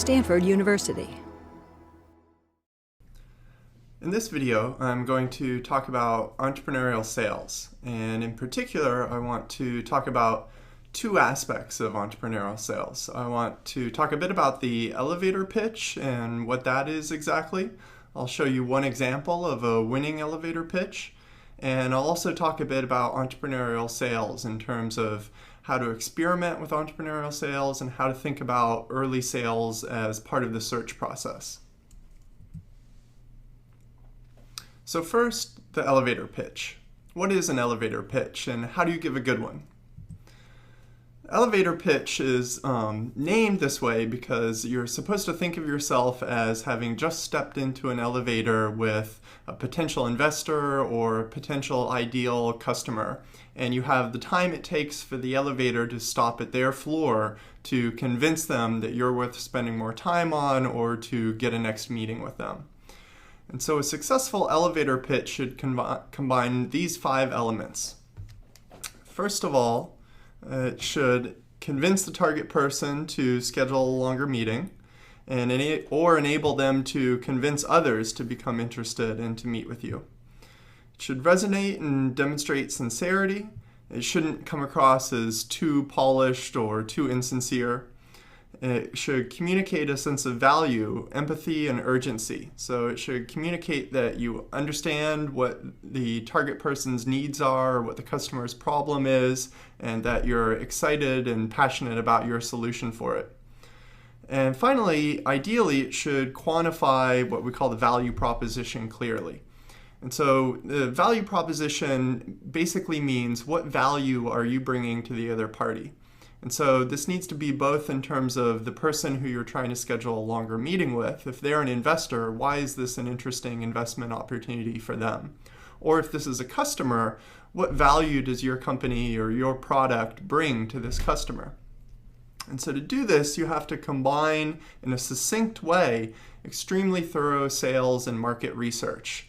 Stanford University. In this video, I'm going to talk about entrepreneurial sales, and in particular, I want to talk about two aspects of entrepreneurial sales. I want to talk a bit about the elevator pitch and what that is exactly. I'll show you one example of a winning elevator pitch, and I'll also talk a bit about entrepreneurial sales in terms of how to experiment with entrepreneurial sales and how to think about early sales as part of the search process. So first, the elevator pitch. What is an elevator pitch and how do you give a good one? Elevator pitch is named this way because you're supposed to think of yourself as having just stepped into an elevator with a potential investor or a potential ideal customer, and you have the time it takes for the elevator to stop at their floor to convince them that you're worth spending more time on or to get a next meeting with them. And so a successful elevator pitch should combine these 5 elements. First of all, it should convince the target person to schedule a longer meeting or enable them to convince others to become interested and to meet with you. It should resonate and demonstrate sincerity. It shouldn't come across as too polished or too insincere. It should communicate a sense of value, empathy, and urgency. So it should communicate that you understand what the target person's needs are, what the customer's problem is, and that you're excited and passionate about your solution for it. And finally, ideally, it should quantify what we call the value proposition clearly. And so the value proposition basically means what value are you bringing to the other party? And so this needs to be both in terms of the person who you're trying to schedule a longer meeting with. If they're an investor, why is this an interesting investment opportunity for them? Or if this is a customer, what value does your company or your product bring to this customer? And so to do this, you have to combine in a succinct way extremely thorough sales and market research.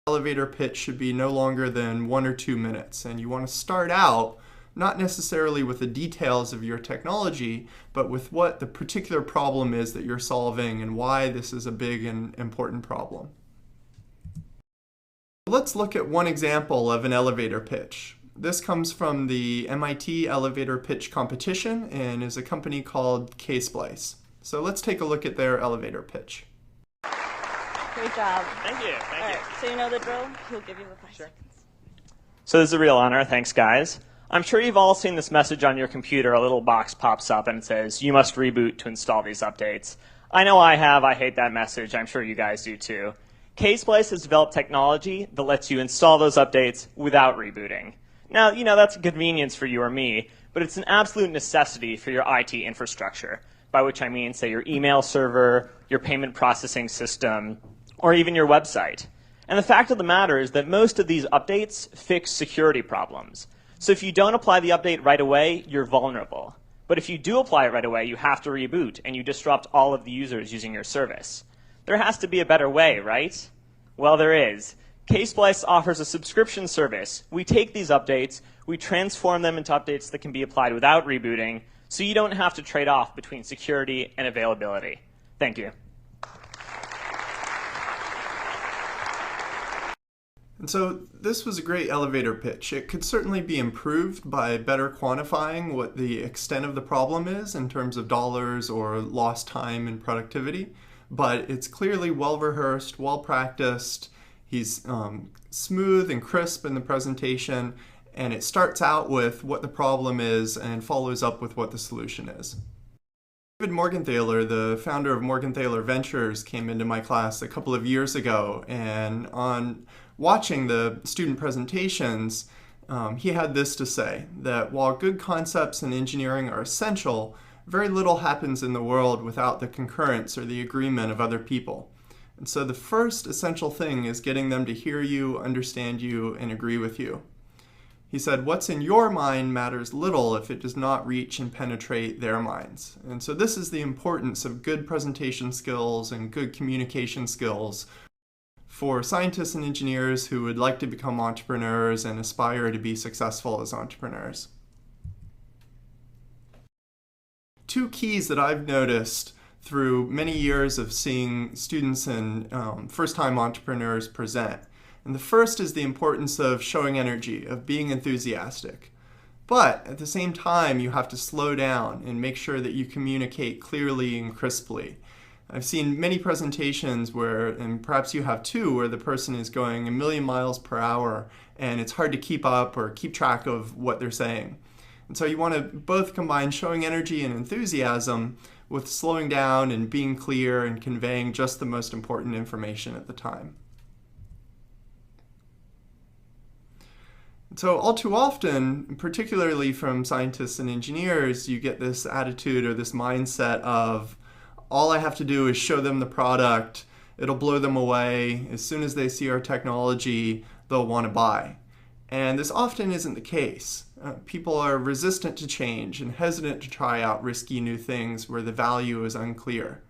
The elevator pitch should be no longer than 1 or 2 minutes, and you want to start out not necessarily with the details of your technology, but with what the particular problem is that you're solving and why this is a big and important problem. Let's look at one example of an elevator pitch. This comes from the MIT Elevator Pitch Competition and is a company called Eesley. So let's take a look at their elevator pitch. Great job. Thank you. All right, so you know the drill? He'll give you the 5 seconds. So this is a real honor. Thanks, guys. I'm sure you've all seen this message on your computer. A little box pops up and it says, you must reboot to install these updates. I know I have. I hate that message. I'm sure you guys do too. Eesley has developed technology that lets you install those updates without rebooting. Now, that's a convenience for you or me, but it's an absolute necessity for your IT infrastructure, by which I mean, say, your email server, your payment processing system, or even your website. And the fact of the matter is that most of these updates fix security problems. So if you don't apply the update right away, you're vulnerable. But if you do apply it right away, you have to reboot, and you disrupt all of the users using your service. There has to be a better way, right? Well, there is. Eesley offers a subscription service. We take these updates, we transform them into updates that can be applied without rebooting, so you don't have to trade off between security and availability. Thank you. And so this was a great elevator pitch. It could certainly be improved by better quantifying what the extent of the problem is in terms of dollars or lost time and productivity, but it's clearly well-rehearsed, well-practiced. He's smooth and crisp in the presentation, and it starts out with what the problem is and follows up with what the solution is. David Morgenthaler, the founder of Morgenthaler Ventures, came into my class a couple of years ago, and on watching the student presentations, he had this to say, that while good concepts in engineering are essential, very little happens in the world without the concurrence or the agreement of other people. And so the first essential thing is getting them to hear you, understand you, and agree with you. He said, what's in your mind matters little if it does not reach and penetrate their minds. And so this is the importance of good presentation skills and good communication skills for scientists and engineers who would like to become entrepreneurs and aspire to be successful as entrepreneurs. 2 keys that I've noticed through many years of seeing students and first-time entrepreneurs present. And the first is the importance of showing energy, of being enthusiastic. But at the same time, you have to slow down and make sure that you communicate clearly and crisply. I've seen many presentations where, and perhaps you have too, where the person is going a million miles per hour and it's hard to keep up or keep track of what they're saying. And so you want to both combine showing energy and enthusiasm with slowing down and being clear and conveying just the most important information at the time. So all too often, particularly from scientists and engineers, you get this attitude or this mindset of, all I have to do is show them the product, it'll blow them away. As soon as they see our technology, they'll want to buy. And this often isn't the case. People are resistant to change and hesitant to try out risky new things where the value is unclear.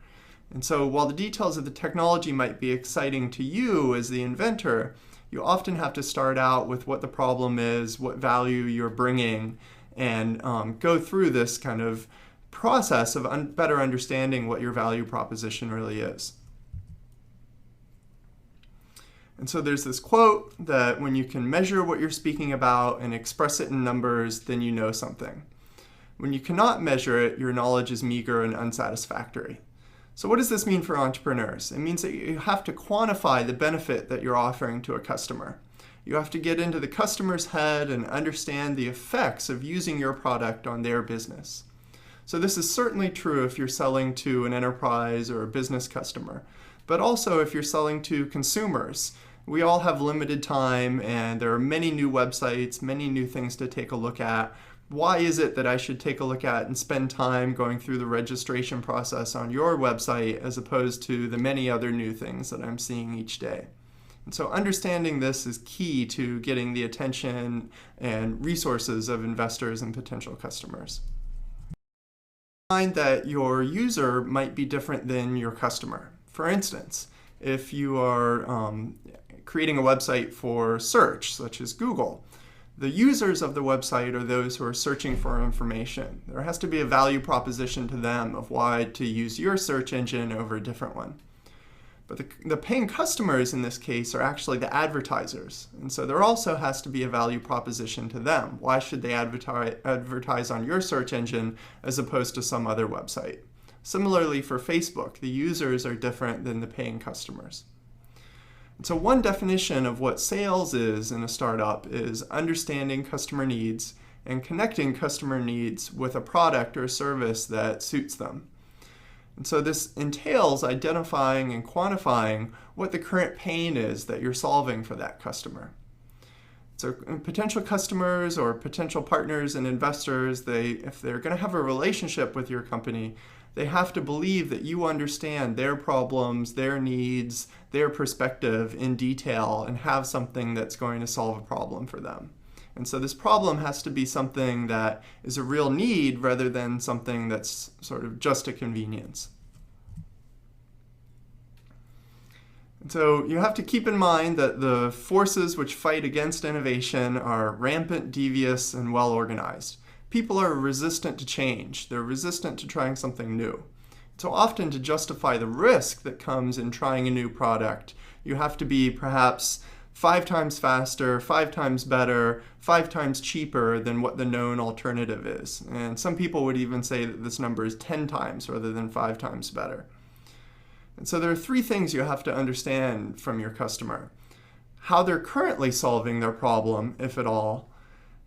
And so while the details of the technology might be exciting to you as the inventor, you often have to start out with what the problem is, what value you're bringing, and go through this kind of process of better understanding what your value proposition really is. And so there's this quote that when you can measure what you're speaking about and express it in numbers, then you know something. When you cannot measure it, your knowledge is meager and unsatisfactory. So what does this mean for entrepreneurs? It means that you have to quantify the benefit that you're offering to a customer. You have to get into the customer's head and understand the effects of using your product on their business. So this is certainly true if you're selling to an enterprise or a business customer, but also if you're selling to consumers. We all have limited time and there are many new websites, many new things to take a look at. Why is it that I should take a look at and spend time going through the registration process on your website as opposed to the many other new things that I'm seeing each day? And so understanding this is key to getting the attention and resources of investors and potential customers. Find that your user might be different than your customer. For instance, if you are creating a website for search, such as Google, the users of the website are those who are searching for information. There has to be a value proposition to them of why to use your search engine over a different one. But the paying customers in this case are actually the advertisers. And so there also has to be a value proposition to them. Why should they advertise on your search engine as opposed to some other website? Similarly for Facebook, the users are different than the paying customers. And so one definition of what sales is in a startup is understanding customer needs and connecting customer needs with a product or service that suits them. And so this entails identifying and quantifying what the current pain is that you're solving for that customer. So potential customers or potential partners and investors, if they're going to have a relationship with your company, they have to believe that you understand their problems, their needs, their perspective in detail and have something that's going to solve a problem for them. And so this problem has to be something that is a real need rather than something that's sort of just a convenience. And so you have to keep in mind that the forces which fight against innovation are rampant, devious, and well organized. People are resistant to change. They're resistant to trying something new. So often to justify the risk that comes in trying a new product, you have to be perhaps 5 times faster, 5 times better, 5 times cheaper than what the known alternative is. And some people would even say that this number is 10 times rather than 5 times better. And so there are 3 things you have to understand from your customer. How they're currently solving their problem, if at all,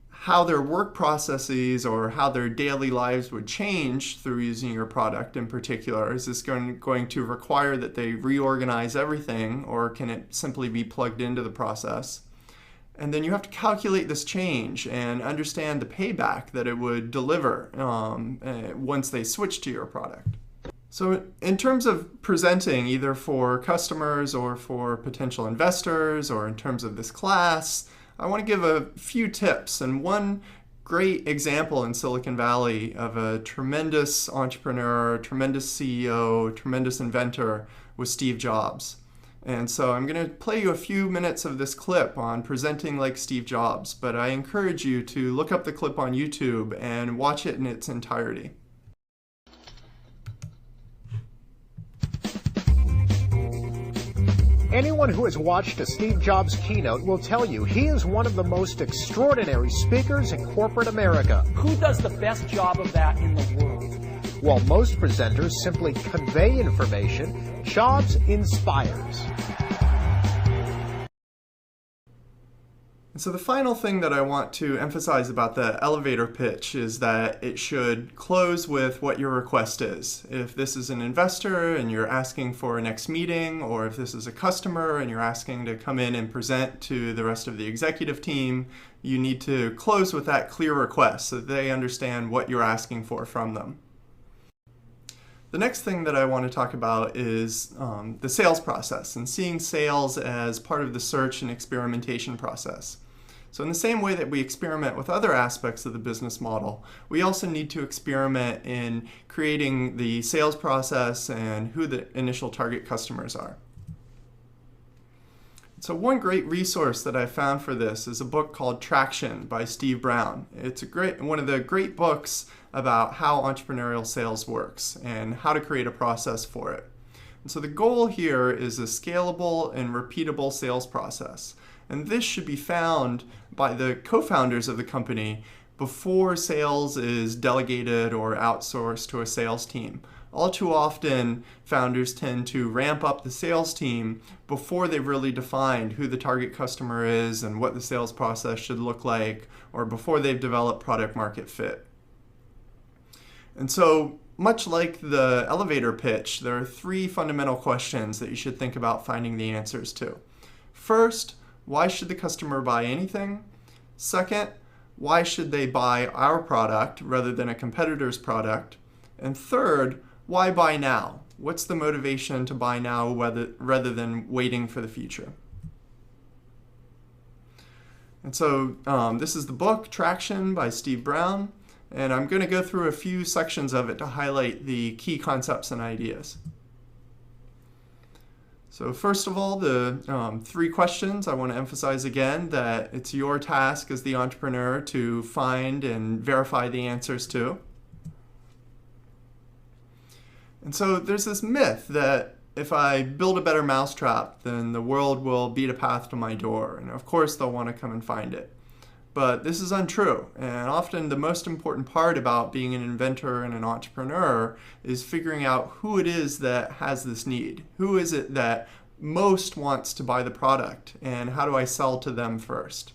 how their work processes or how their daily lives would change through using your product in particular. Is this going to require that they reorganize everything, or can it simply be plugged into the process? And then you have to calculate this change and understand the payback that it would deliver once they switch to your product. So in terms of presenting, either for customers or for potential investors, or in terms of this class, I want to give a few tips. And one great example in Silicon Valley of a tremendous entrepreneur, tremendous CEO, tremendous inventor was Steve Jobs. And so I'm going to play you a few minutes of this clip on presenting like Steve Jobs, but I encourage you to look up the clip on YouTube and watch it in its entirety. Anyone who has watched a Steve Jobs keynote will tell you he is one of the most extraordinary speakers in corporate America. Who does the best job of that in the world? While most presenters simply convey information, Jobs inspires. And so the final thing that I want to emphasize about the elevator pitch is that it should close with what your request is. If this is an investor and you're asking for a next meeting, or if this is a customer and you're asking to come in and present to the rest of the executive team, you need to close with that clear request so that they understand what you're asking for from them. The next thing that I want to talk about is the sales process and seeing sales as part of the search and experimentation process. So in the same way that we experiment with other aspects of the business model, we also need to experiment in creating the sales process and who the initial target customers are. So one great resource that I found for this is a book called Traction by Steve Brown. It's one of the great books about how entrepreneurial sales works and how to create a process for it. And so the goal here is a scalable and repeatable sales process. And this should be found by the co-founders of the company before sales is delegated or outsourced to a sales team. All too often, founders tend to ramp up the sales team before they've really defined who the target customer is and what the sales process should look like, or before they've developed product market fit. And so, much like the elevator pitch, there are three fundamental questions that you should think about finding the answers to. First, why should the customer buy anything? Second, why should they buy our product rather than a competitor's product? And third, why buy now? What's the motivation to buy now rather than waiting for the future? And so this is the book, Traction by Steve Brown, and I'm going to go through a few sections of it to highlight the key concepts and ideas. So first of all, the three questions I want to emphasize again that it's your task as the entrepreneur to find and verify the answers to. And so there's this myth that if I build a better mousetrap, then the world will beat a path to my door. And of course, they'll want to come and find it. But this is untrue. And often the most important part about being an inventor and an entrepreneur is figuring out who it is that has this need. Who is it that most wants to buy the product? And how do I sell to them first?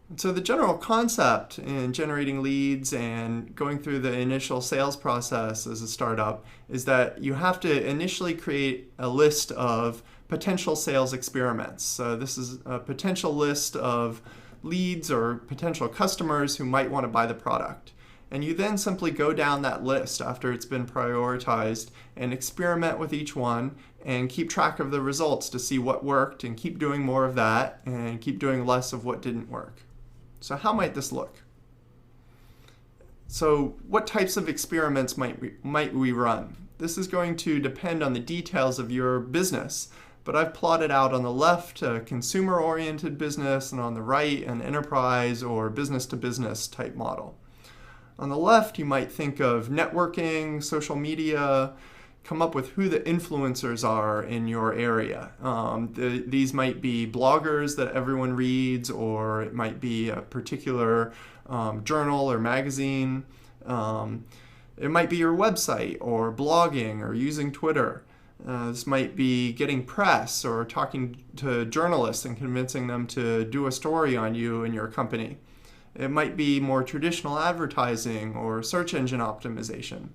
And so the general concept in generating leads and going through the initial sales process as a startup is that you have to initially create a list of potential sales experiments. So this is a potential list of leads or potential customers who might want to buy the product. And you then simply go down that list after it's been prioritized and experiment with each one and keep track of the results to see what worked and keep doing more of that and keep doing less of what didn't work. So how might this look? So what types of experiments might we run? This is going to depend on the details of your business, but I've plotted out on the left a consumer-oriented business and on the right an enterprise or business-to-business type model. On the left, you might think of networking, social media, come up with who the influencers are in your area. These might be bloggers that everyone reads, or it might be a particular journal or magazine. It might be your website or blogging or using Twitter. This might be getting press or talking to journalists and convincing them to do a story on you and your company. It might be more traditional advertising or search engine optimization.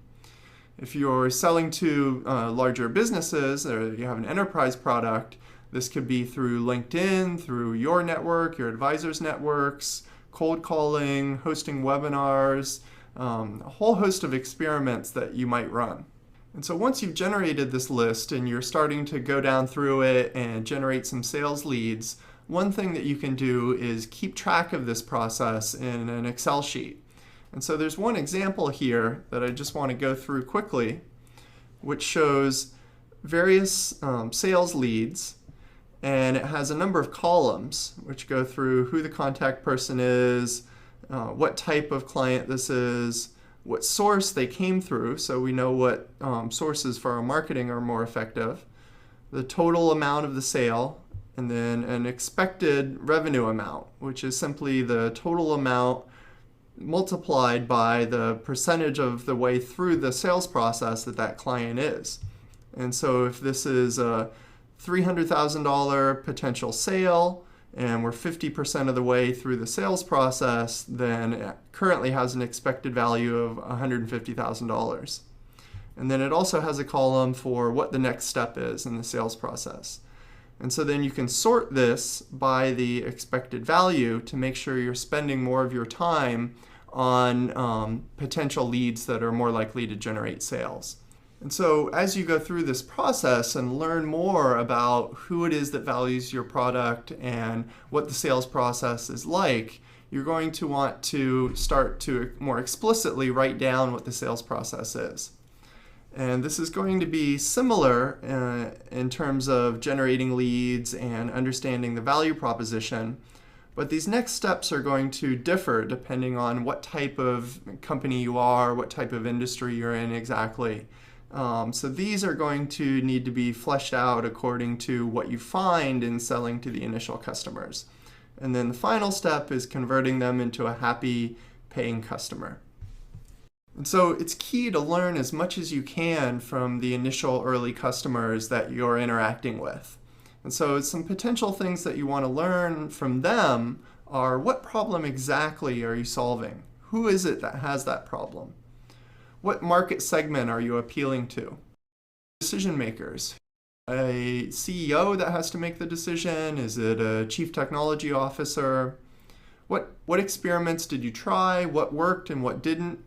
If you're selling to larger businesses or you have an enterprise product, this could be through LinkedIn, through your network, your advisors' networks, cold calling, hosting webinars, a whole host of experiments that you might run. And so once you've generated this list and you're starting to go down through it and generate some sales leads, one thing that you can do is keep track of this process in an Excel sheet. And so there's one example here that I just want to go through quickly, which shows various sales leads, and it has a number of columns which go through who the contact person is, what type of client this is, what source they came through, so we know what sources for our marketing are more effective, the total amount of the sale, and then an expected revenue amount, which is simply the total amount multiplied by the percentage of the way through the sales process that that client is. And so if this is a $300,000 potential sale and we're 50% of the way through the sales process, then it currently has an expected value of $150,000. And then it also has a column for what the next step is in the sales process. And so then you can sort this by the expected value to make sure you're spending more of your time on potential leads that are more likely to generate sales. And so as you go through this process and learn more about who it is that values your product and what the sales process is like, you're going to want to start to more explicitly write down what the sales process is. And this is going to be similar in terms of generating leads and understanding the value proposition, but these next steps are going to differ depending on what type of company you are, what type of industry you're in exactly. So these are going to need to be fleshed out according to what you find in selling to the initial customers. And then the final step is converting them into a happy paying customer. And so it's key to learn as much as you can from the initial early customers that you're interacting with. And so some potential things that you want to learn from them are, what problem exactly are you solving? Who is it that has that problem? What market segment are you appealing to? Decision makers. A CEO that has to make the decision? Is it a chief technology officer? What experiments did you try? What worked and what didn't?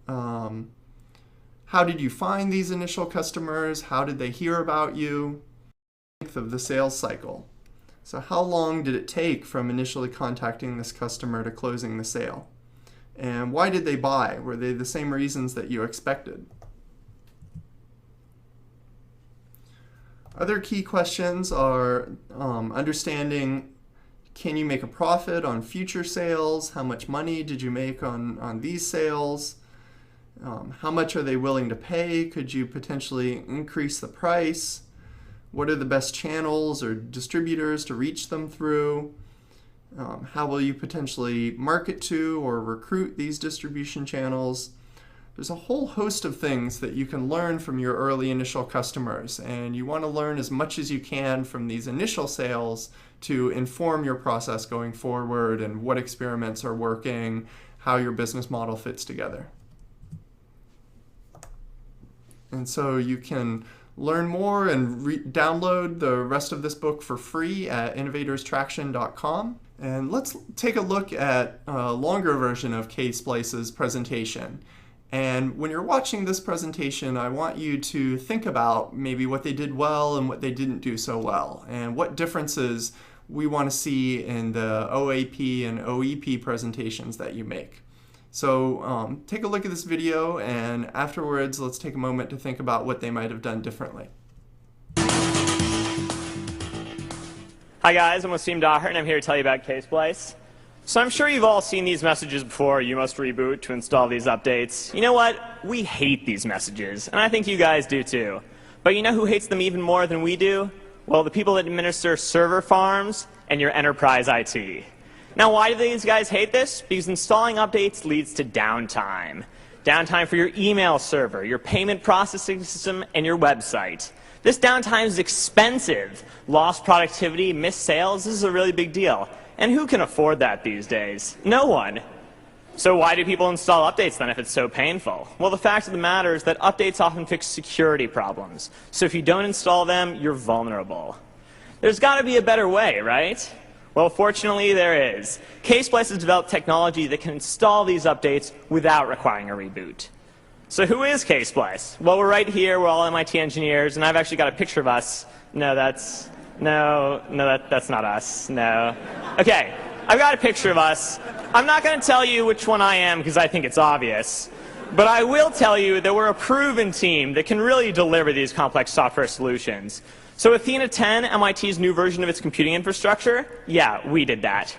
How did you find these initial customers? How did they hear about you? Length of the sales cycle. So how long did it take from initially contacting this customer to closing the sale? And why did they buy? Were they the same reasons that you expected? Other key questions are understanding, can you make a profit on future sales? How much money did you make on these sales? How much are they willing to pay? Could you potentially increase the price? What are the best channels or distributors to reach them through? How will you potentially market to or recruit these distribution channels? There's a whole host of things that you can learn from your early initial customers, and you want to learn as much as you can from these initial sales to inform your process going forward and what experiments are working, how your business model fits together. And so you can learn more and download the rest of this book for free at innovatorstraction.com. And let's take a look at a longer version of K-Splice's presentation. And when you're watching this presentation, I want you to think about maybe what they did well and what they didn't do so well, and what differences we want to see in the OAP and OEP presentations that you make. So take a look at this video, and afterwards let's take a moment to think about what they might have done differently. Hi guys, I'm Wasim Daher, and I'm here to tell you about K-Splice. So I'm sure you've all seen these messages before. You must reboot to install these updates. You know what? We hate these messages, and I think you guys do too. But you know who hates them even more than we do? Well, the people that administer server farms and your enterprise IT. Now, why do these guys hate this? Because installing updates leads to downtime. Downtime for your email server, your payment processing system, and your website. This downtime is expensive. Lost productivity, missed sales, this is a really big deal. And who can afford that these days? No one. So why do people install updates then if it's so painful? Well, the fact of the matter is that updates often fix security problems. So if you don't install them, you're vulnerable. There's got to be a better way, right? Well, fortunately, there is. K-Splice has developed technology that can install these updates without requiring a reboot. So who is K-Splice? Well, we're right here. We're all MIT engineers, and I've actually got a picture of us. That's not us. No. Okay, I've got a picture of us. I'm not going to tell you which one I am because I think it's obvious. But I will tell you that we're a proven team that can really deliver these complex software solutions. So Athena 10, MIT's new version of its computing infrastructure, yeah, we did that.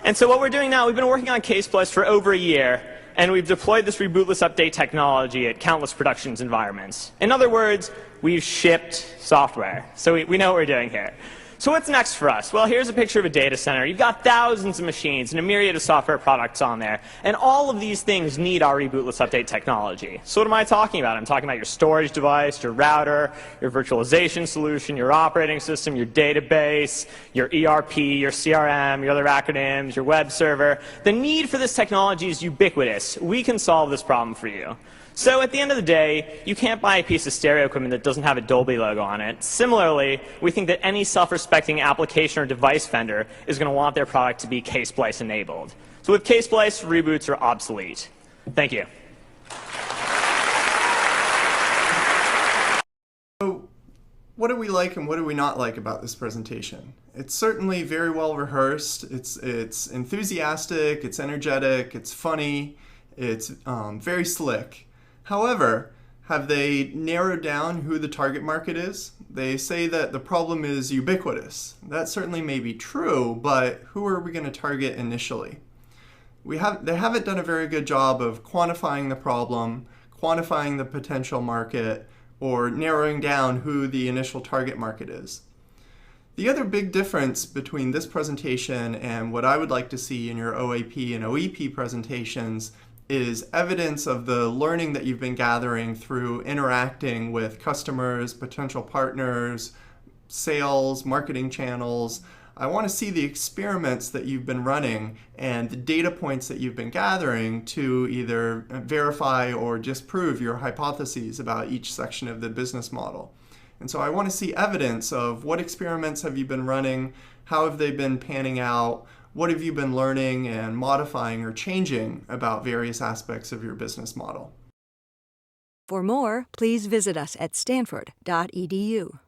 And so what we're doing now, we've been working on K-Splice for over a year, and we've deployed this rebootless update technology at countless production environments. In other words, we've shipped software. So we know what we're doing here. So what's next for us? Well, here's a picture of a data center. You've got thousands of machines and a myriad of software products on there. And all of these things need our rebootless update technology. So what am I talking about? I'm talking about your storage device, your router, your virtualization solution, your operating system, your database, your ERP, your CRM, your other acronyms, your web server. The need for this technology is ubiquitous. We can solve this problem for you. So at the end of the day, you can't buy a piece of stereo equipment that doesn't have a Dolby logo on it. Similarly, we think that any self-respecting application or device vendor is going to want their product to be K-Splice enabled. So with K-Splice, reboots are obsolete. Thank you. So what do we like and what do we not like about this presentation? It's certainly very well rehearsed. It's enthusiastic, it's energetic, it's funny, it's very slick. However, have they narrowed down who the target market is? They say that the problem is ubiquitous. That certainly may be true, but who are we going to target initially? They haven't done a very good job of quantifying the problem, quantifying the potential market, or narrowing down who the initial target market is. The other big difference between this presentation and what I would like to see in your OAP and OEP presentations is evidence of the learning that you've been gathering through interacting with customers, potential partners, sales, marketing channels. I want to see the experiments that you've been running and the data points that you've been gathering to either verify or disprove your hypotheses about each section of the business model. And so I want to see evidence of what experiments have you been running, how have they been panning out, what have you been learning and modifying or changing about various aspects of your business model? For more, please visit us at stanford.edu.